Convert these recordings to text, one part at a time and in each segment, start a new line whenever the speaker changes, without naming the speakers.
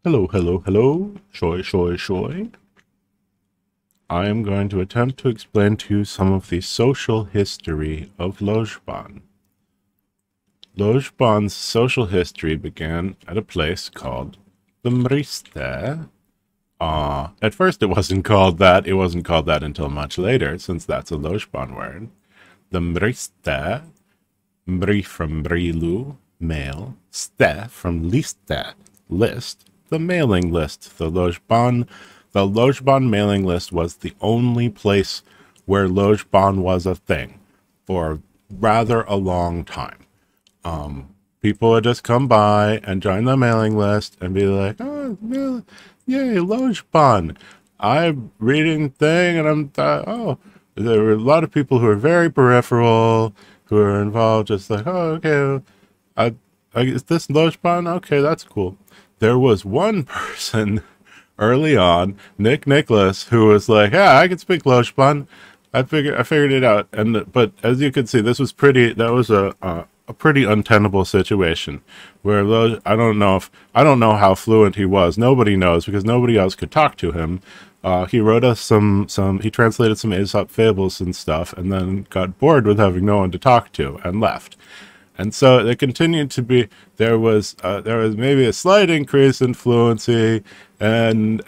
Hello, hello, hello. Shoy, shoy, shoy. I am going to attempt to explain to you some of the social history of Lojban. Lojban's social history began at a place called the Mriste. At first it wasn't called that. It wasn't called that until much later, since that's a Lojban word. The Mriste, Mri from Mrilu, male, ste from liste, list, the mailing list. The Lojban mailing list was the only place where Lojban was a thing for rather a long time. People would just come by and join the mailing list and be like, "Oh, yay, Lojban! I'm reading thing, and oh." There were a lot of people who were very peripheral, who were involved, just like, "Oh, okay, I, is this Lojban? Okay, that's cool." There was one person early on, Nick Nicholas, who was like, "Yeah, I can speak Lojban. I figured it out." But as you can see, this was pretty. That was a pretty untenable situation where I don't know how fluent he was. Nobody knows because nobody else could talk to him. He wrote us he translated some Aesop fables and stuff, and then got bored with having no one to talk to and left. And so it continued to be. There was maybe a slight increase in fluency, and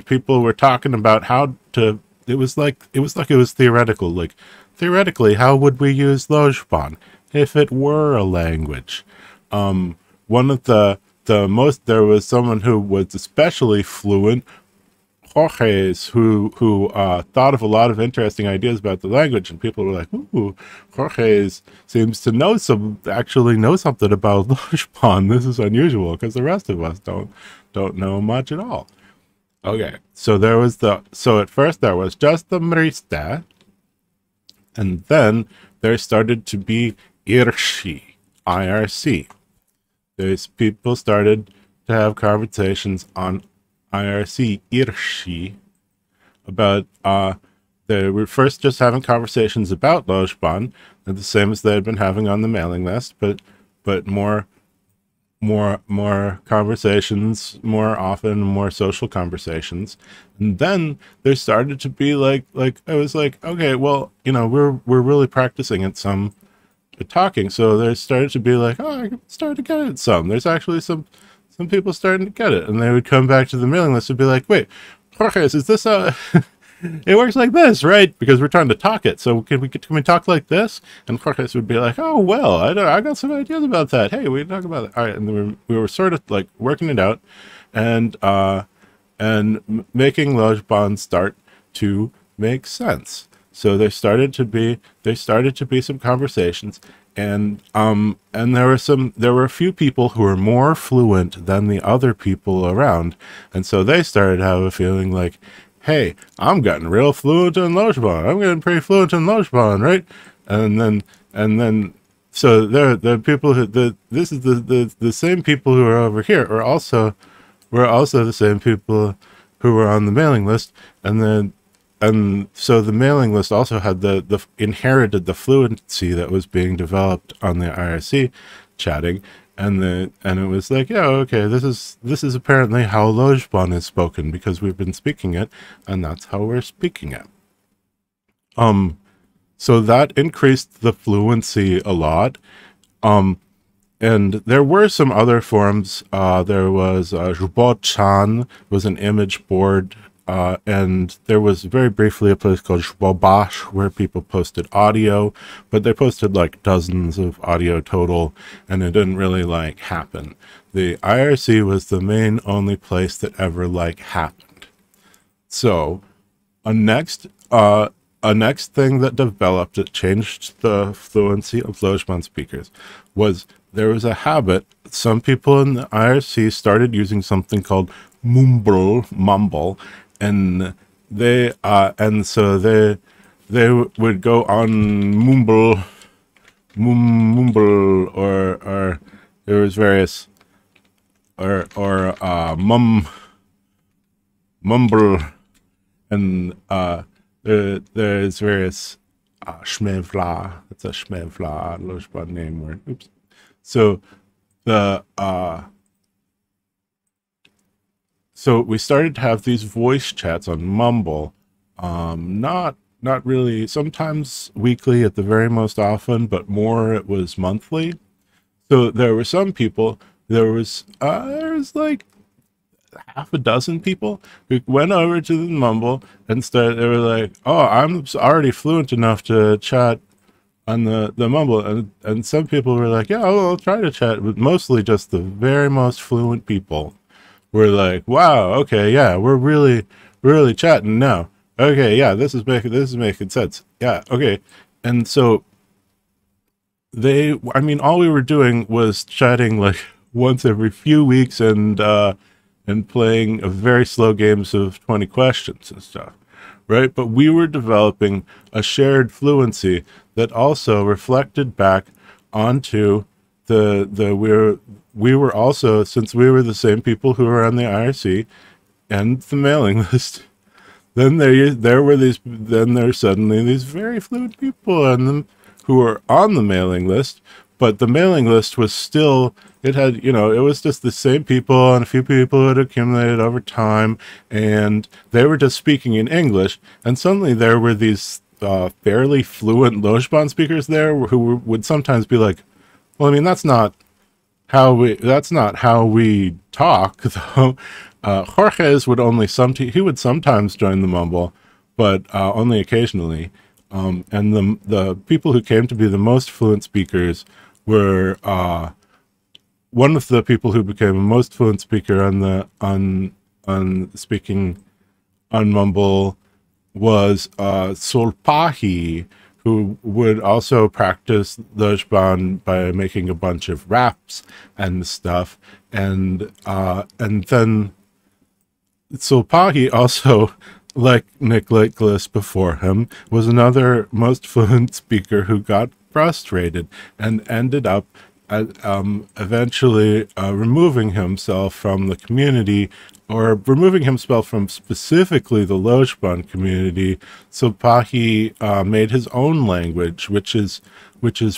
people were talking about how to. It was theoretical. Like theoretically, how would we use Lojban if it were a language? One of the most there was someone who was especially fluent, Jorge's, who thought of a lot of interesting ideas about the language, and people were like, "Ooh, Jorge's seems to actually know something about Lojban. This is unusual because the rest of us don't know much at all." Okay, so at first there was just the Mriste, and then there started to be IRC. There's people started to have conversations on IRC Irshi about they were first just having conversations about Lojban, and the same as they had been having on the mailing list, but more conversations, more often, more social conversations. And then there started to be like I was like, okay, well, we're really practicing at some talking. So there started to be like, oh, I started to get it some. There's actually some people starting to get it. And they would come back to the mailing list and be like, wait, Jorge, is this a it works like this, right? Because we're trying to talk it. So can we talk like this? And Jorge would be like, oh well, I got some ideas about that. Hey, we can talk about it. All right, and we were sort of like working it out, and making Lojban start to make sense. So there started to be some conversations, and there were a few people who were more fluent than the other people around, and so they started to have a feeling like, hey, I'm getting real fluent in Lojban. I'm getting pretty fluent in Lojban, right? And then so the people this is the same people who are over here were also the same people who were on the mailing list, and so the mailing list also had the inherited the fluency that was being developed on the IRC chatting, and it was like, yeah, okay, this is apparently how Lojban is spoken because we've been speaking it, and that's how we're speaking it. So that increased the fluency a lot. Um, and there were some other forms. There was Jubochan was an image board, and there was very briefly a place called Jubobash where people posted audio, but they posted like dozens of audio total, and it didn't really like happen. The IRC was the main only place that ever like happened. So a next a next thing that developed that changed the fluency of Lojban speakers was there was a habit. Some people in the IRC started using something called mumble, and they would go on mumble, or there was various or mumble, and there's various Shmevla. That's a Shmevla Lojban name word. Oops. So the so we started to have these voice chats on Mumble, not really, sometimes weekly at the very most often, but more it was monthly. So there were some people, there was like half a dozen people who went over to the Mumble and started, they were like, oh, I'm already fluent enough to chat on the Mumble. And some people were like, yeah, I'll try to chat, but mostly just the very most fluent people were like, wow, okay, yeah, we're really chatting now. Okay, yeah, this is making sense. Yeah, okay. And so I mean, all we were doing was chatting like once every few weeks and playing very slow games of 20 questions and stuff, right? But we were developing a shared fluency that also reflected back onto we were also, since we were the same people who were on the IRC and the mailing list, then there's suddenly these very fluent people on them who were on the mailing list, but the mailing list was still, it had, you know, it was just the same people and a few people had accumulated over time, and they were just speaking in English, and suddenly there were these fairly fluent Lojban speakers there who would sometimes be like, well, I mean, that's not how we talk, though. Jorge's would only he would sometimes join the Mumble, but only occasionally. And the people who came to be the most fluent speakers were one of the people who became the most fluent speaker on speaking on Mumble was Solpahi, who would also practice Lojban by making a bunch of raps and stuff, and then Solpahi also, like Nicholas before him, was another most fluent speaker who got frustrated and ended up eventually removing himself from the community, or removing himself from specifically the Lojban community. Solpahi made his own language, which is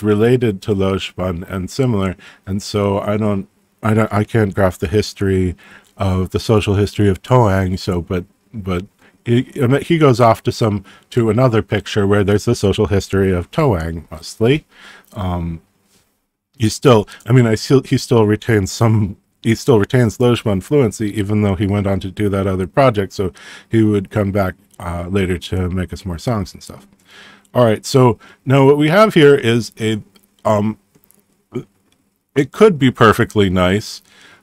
related to Lojban and similar. And so I can't graph the history of the social history of Toang. So, but he goes off to another picture where there's the social history of Toang mostly. He still retains Lojban fluency, even though he went on to do that other project. So he would come back later to make us more songs and stuff. All right. So now what we have here is it could be perfectly nice,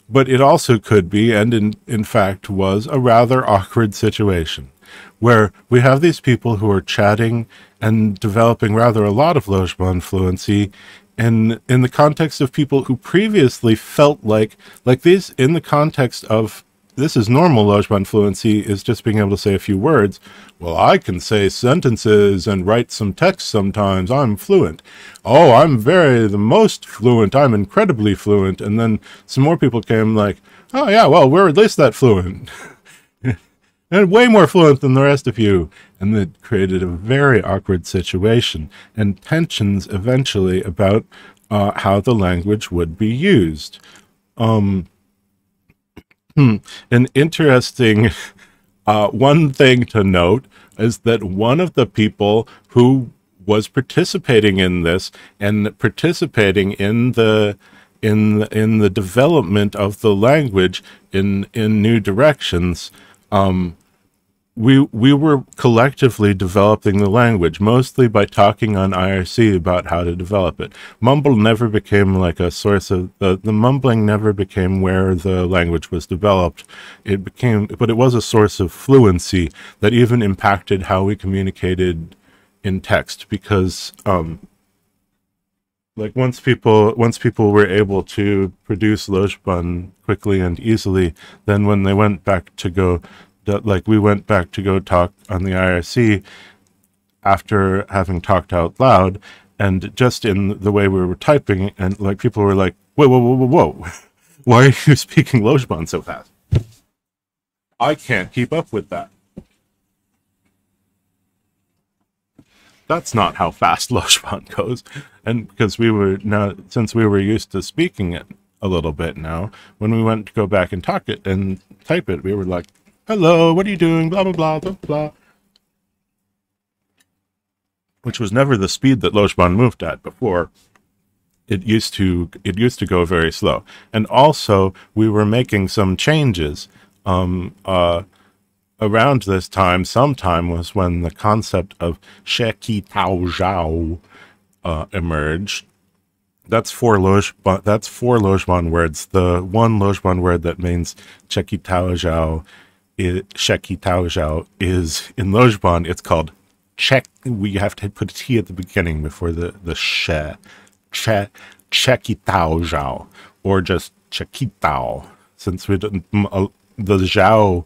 but it also could be, and in fact was, a rather awkward situation where we have these people who are chatting and developing rather a lot of Lojban fluency in the context of people who previously felt like these, in the context of, this is normal Lojban fluency, is just being able to say a few words. Well, I can say sentences and write some text sometimes. I'm fluent. Oh, I'm the most fluent. I'm incredibly fluent. And then some more people came like, oh yeah, well, we're at least that fluent. And way more fluent than the rest of you. And that created a very awkward situation and tensions eventually about how the language would be used. An interesting one thing to note is that one of the people who was participating in this and participating in the development of the language in new directions, we were collectively developing the language, mostly by talking on IRC about how to develop it. Mumble never became like a source of, the mumbling never became where the language was developed. But it was a source of fluency that even impacted how we communicated in text, because like once people were able to produce Lojban quickly and easily, then when they went back to go, like we went back to go talk on the IRC after having talked out loud, and just in the way we were typing, and like people were like, whoa, why are you speaking Lojban so fast? I can't keep up with that. That's not how fast Lojban goes. And because since we were used to speaking it, a little bit now. When we went to go back and talk it and type it, we were like, hello, what are you doing? Blah, blah, blah, blah, blah. Which was never the speed that Lojban moved at before. It used to go very slow. And also, we were making some changes. Around this time, sometime was when the concept of Sheki Tao Zhao emerged. That's four Lojban words. The one Lojban word that means Sheki Tao Zhao is in Lojban, it's called check. We have to put a T at the beginning before the she. Chekitao Zhao, or just Chekitao, since we didn't, the Zhao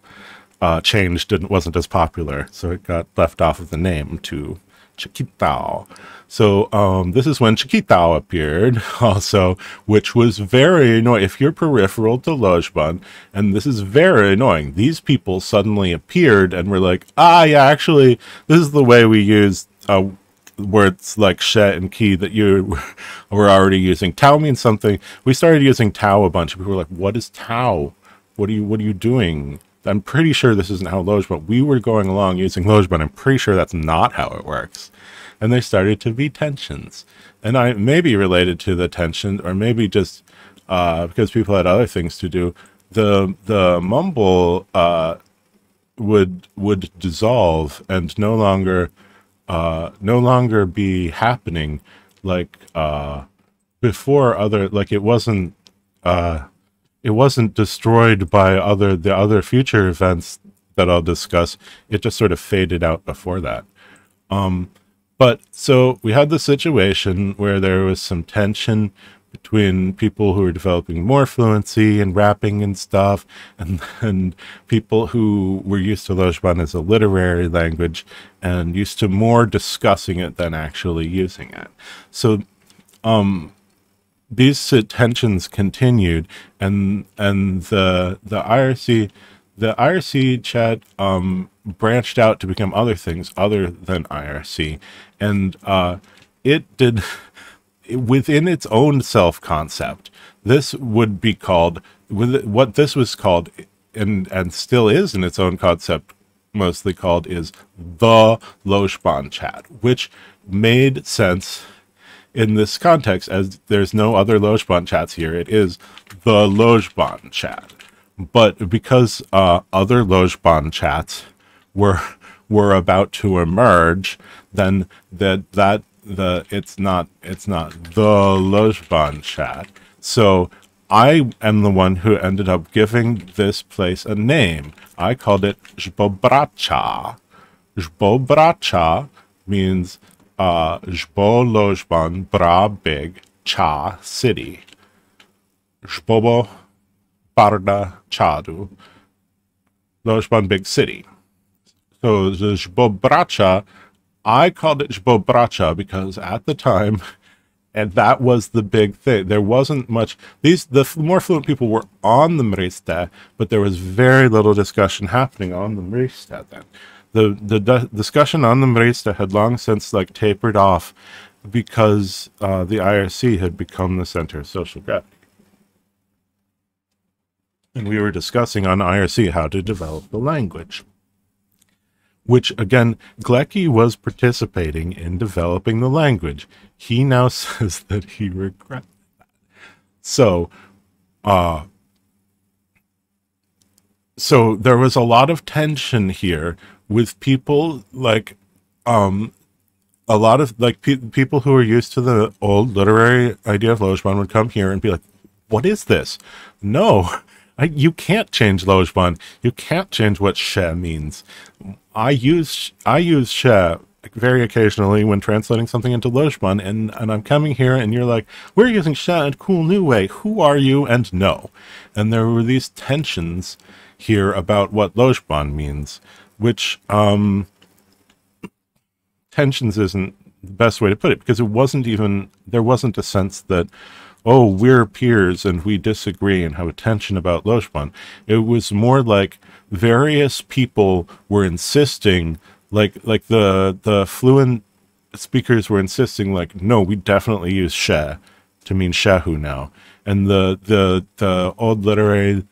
change wasn't as popular, so it got left off of the name to Chekitao. So this is when Chekitao appeared also, which was very annoying. If you're peripheral to Lojban, and this is very annoying, these people suddenly appeared and were like, yeah, actually, this is the way we use words like she and ki that you were already using. Tao means something. We started using Tao a bunch. People were like, what is Tao? What are you doing? I'm pretty sure this isn't how Lojban. We were going along using Lojban. I'm pretty sure that's not how it works. And there started to be tensions. And I may be related to the tension, or maybe just because people had other things to do. The mumble would dissolve and no longer be happening like before. It wasn't destroyed by the other future events that I'll discuss. It just sort of faded out before that. But so we had the situation where there was some tension between people who were developing more fluency and rapping and stuff, and people who were used to Lojban as a literary language and used to more discussing it than actually using it. So these tensions continued, and the IRC chat branched out to become other things other than IRC, and it did. Within its own self-concept, this would be called, what this was called, and still is in its own concept, mostly called, is the Lojban chat, which made sense in this context, as there's no other Lojban chats here. It is the Lojban chat. But because other Lojban chats were about to emerge, then it's not the Lojban chat. So I am the one who ended up giving this place a name. I called it Zbobracha. Zbobracha means Zbo Lojban Bra Big Cha City. Zbobo Barda Chadu Lojban Big City. So the Zbobracha, I called it Zbobracha because at the time, and that was the big thing, there wasn't much, the more fluent people were on the Mriste, but there was very little discussion happening on the Mriste then. The discussion on the Mriste had long since tapered off because the IRC had become the center of social gravity. And we were discussing on IRC how to develop the language. Which, again, Glecki was participating in developing the language. He now says that he regrets that. So there was a lot of tension here with people a lot of people who were used to the old literary idea of Lojban would come here and be like, what is this? No, you can't change Lojban. You can't change what she means. I use she very occasionally when translating something into Lojban, and I'm coming here and you're like, we're using she in a cool new way. Who are you? And no. And there were these tensions here about what Lojban means, which tensions isn't the best way to put it, because there wasn't a sense that, oh, we're peers and we disagree and have a tension about Lojban. It was more like various people were insisting, like the fluent speakers were insisting, no, we definitely use she to mean shehu now. and the old literary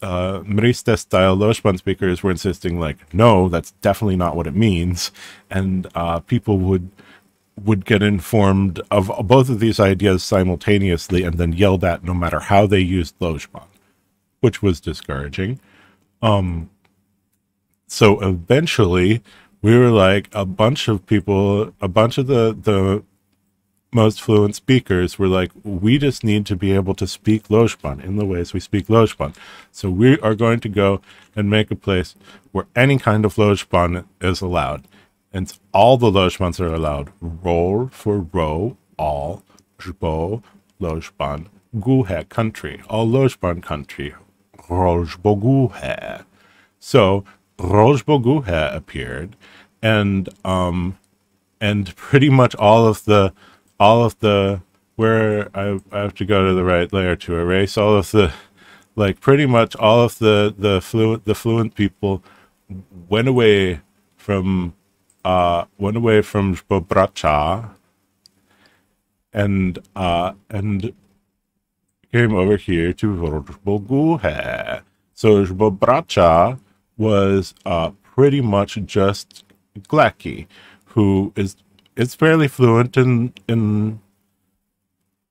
Marista style Lojban speakers were insisting like, no, that's definitely not what it means, and people would get informed of both of these ideas simultaneously and then yelled at no matter how they used Lojban, which was discouraging. So eventually we were like, a bunch of people, a bunch of the most fluent speakers were like, we just need to be able to speak Lojban in the ways we speak Lojban. So we are going to go and make a place where any kind of Lojban is allowed. And all the Lojbans are allowed. Rol for row, all, jbo, Lojban, guhe, country, all Lojban country, rojbo guhe. So rojbo guhe appeared, and pretty much all of the where I have to go to the right layer to erase all of the, like, pretty much all of the fluent people went away from Zbobracha and came over here to Zboguhe. So Zbobracha was pretty much just Gleki, who is fairly fluent in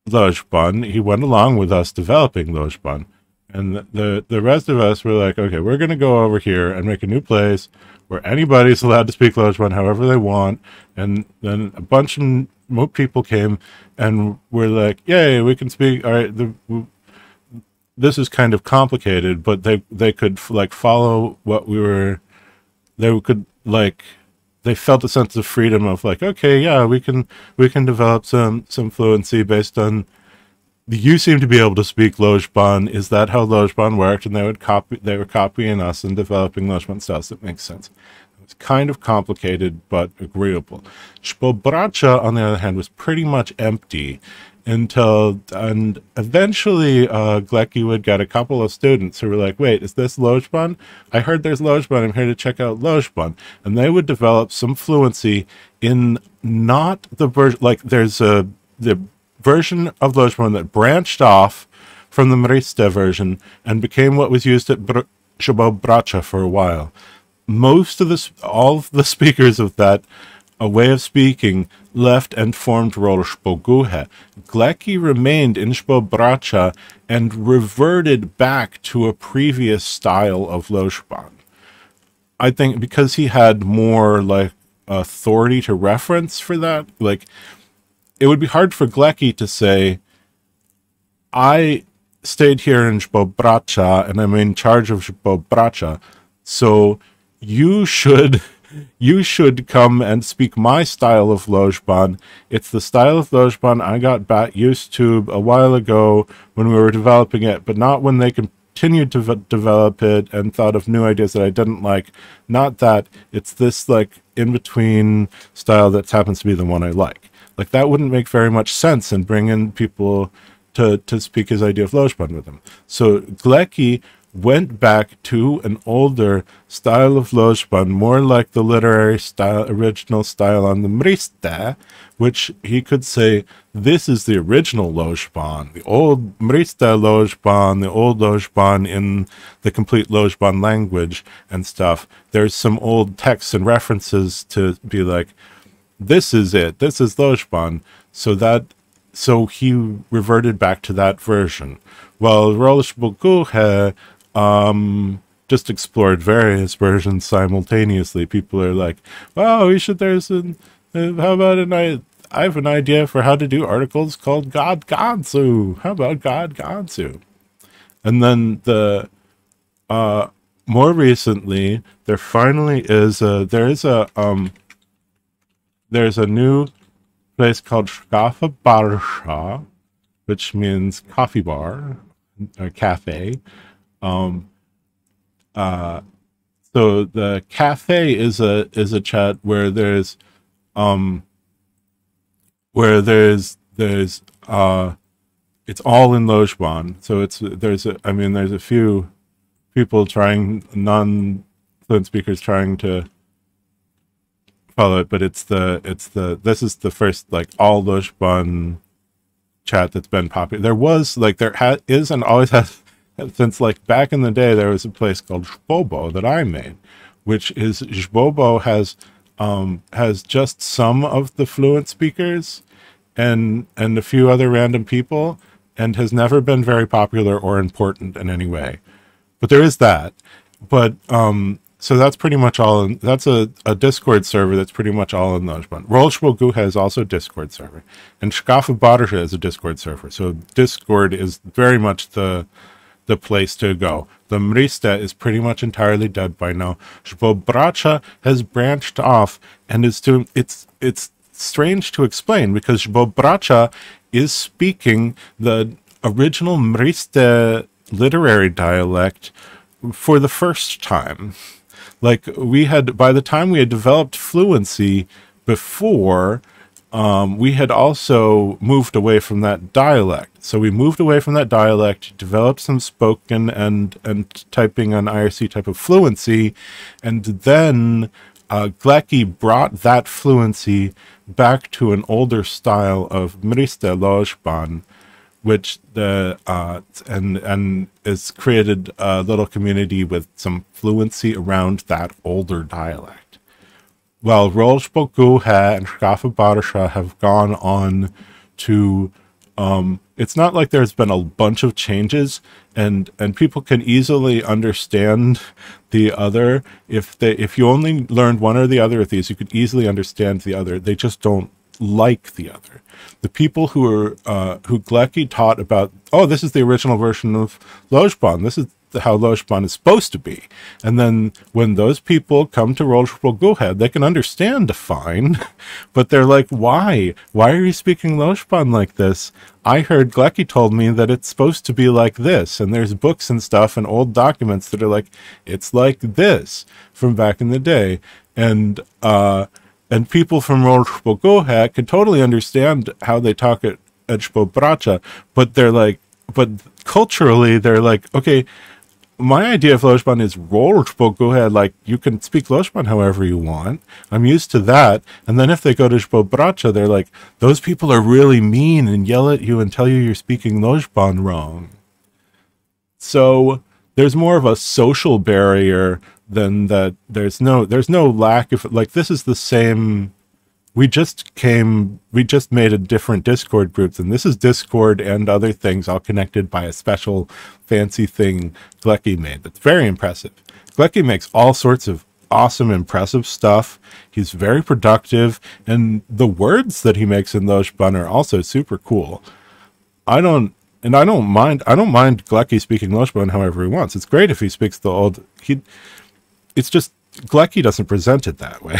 Lojban. He went along with us developing Lojban, and the rest of us were like, okay, we're going to go over here and make a new place where anybody's allowed to speak Lojban however they want. And then a bunch of more people came and we're like, yay, we can speak. All right, this is kind of complicated, but they could like follow what we were. They could like. They felt a sense of freedom of like, okay, yeah, we can develop some fluency based on, you seem to be able to speak Lojban. Is that how Lojban worked? And they were copying us and developing Lojban styles. That makes sense. It was kind of complicated, but agreeable. Zbobracha, on the other hand, was pretty much empty and eventually Gleki would get a couple of students who were like, wait, is this Lojban? I heard there's Lojban. I'm here to check out Lojban. And they would develop some fluency in not the version, like there's the version of Lojban that branched off from the Marista version and became what was used at Zbobracha for a while. All of the speakers of that a way of speaking left and formed Zboguhe. Gleki remained in Zbobracha and reverted back to a previous style of Lojban. I think because he had more like authority to reference for that, like it would be hard for Gleki to say, I stayed here in Zbobracha and I'm in charge of Zbobracha, so you should come and speak my style of Lojban. It's the style of Lojban I got used to a while ago when we were developing it, but not when they continued to develop it and thought of new ideas that I didn't like. Not that. It's this like in-between style that happens to be the one I like. Like that wouldn't make very much sense and bring in people to speak his idea of Lojban with him. So Gleki went back to an older style of Lojban, more like the literary style, original style on the Marista, which he could say, this is the original Lojban, the old Marista Lojban, the old Lojban in the complete Lojban language and stuff. There's some old texts and references to be like, this is it, this is Lojban. So he reverted back to that version. While Zboguhe just explored various versions simultaneously. People are like, "Wow, we should." How about I have an idea for how to do articles called God Gansu. How about God Gansu? And then more recently, there finally is there's a new place called Shkafa Barsha, which means coffee bar or cafe. So the cafe is a chat where there's it's all in Lojban. So there's a few people non-fluent speakers trying to follow it, but this is the first like all Lojban chat that's been popular. There was like is and always has since like back in the day. There was a place called Zbobo that I made, which is Zbobo has just some of the fluent speakers and a few other random people, and has never been very popular or important in any way. But there is that. But so that's pretty much all. That's a Discord server that's pretty much all in Lojban. Rolshboguha is also a Discord server, and Shkafa Barsha is a Discord server. So Discord is very much the place to go. The Mrista is pretty much entirely dead by now. Zbobracha has branched off and is doing. It's strange to explain because Zbobracha is speaking the original Mrista literary dialect for the first time. Like by the time we had developed fluency before, we had also moved away from that dialect. So we moved away from that dialect, developed some spoken and typing on IRC type of fluency, and then Glecki brought that fluency back to an older style of Mrista Lojban, which and has created a little community with some fluency around that older dialect. Well, Rolshboguha and Shkafa Barsha have gone on to it's not like there's been a bunch of changes, and people can easily understand the other. If you only learned one or the other of these, you could easily understand the other. They just don't like the other. The people who Glecki taught about, oh, this is the original version of Lojban. This is how Lojban is supposed to be. And then when those people come to Rolshboguha, they can understand fine, but they're like, why? Why are you speaking Lojban like this? I heard Glecki told me that it's supposed to be like this, and there's books and stuff and old documents that are like, it's like this from back in the day. And people from Rolshboguha can totally understand how they talk at Zbobracha, but they're like, but culturally, they're like, okay, my idea of Lojban is Rolshboguha, like, you can speak Lojban however you want. I'm used to that. And then if they go to Zbobracha, they're like, those people are really mean and yell at you and tell you you're speaking Lojban wrong. So there's more of a social barrier than that. There's no lack of, like, this is the same. We just made a different Discord group, and this is Discord and other things all connected by a special fancy thing Glecki made. That's very impressive. Glecki makes all sorts of awesome, impressive stuff. He's very productive, and the words that he makes in Lojban are also super cool. I don't mind Glecki speaking Lojban however he wants. It's great if he speaks the old. It's just Glecki doesn't present it that way.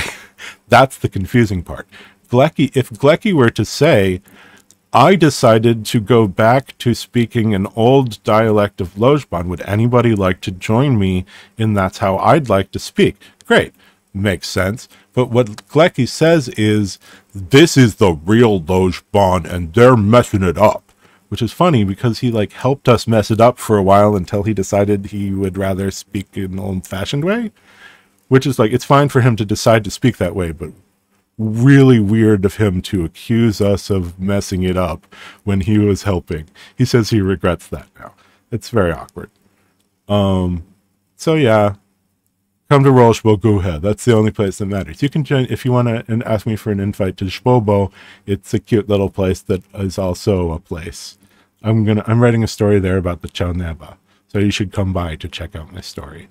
That's the confusing part. If Glecki were to say, I decided to go back to speaking an old dialect of Lojban, would anybody like to join me in that's how I'd like to speak? Great. Makes sense. But what Glecki says is, this is the real Lojban and they're messing it up. Which is funny because he like helped us mess it up for a while until he decided he would rather speak in an old-fashioned way. Which is like, it's fine for him to decide to speak that way, but really weird of him to accuse us of messing it up when he was helping. He says he regrets that now. It's very awkward. So yeah, come to Rolshboguha. That's the only place that matters. You can join if you want to and ask me for an invite to Zbobo. It's a cute little place that is also a place. I'm writing a story there about the Chauneba, so you should come by to check out my story.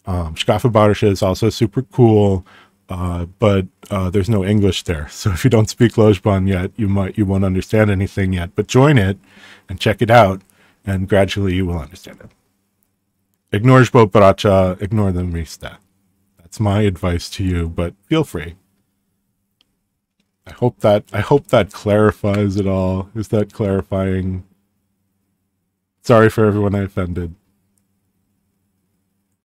Shkafa Barsha is also super cool, but there's no English there. So if you don't speak Lojban yet, you won't understand anything yet. But join it and check it out, and gradually you will understand it. Ignore Zbobracha, ignore the Mrista. That's my advice to you, but feel free. I hope that clarifies it all. Is that clarifying? Sorry for everyone I offended.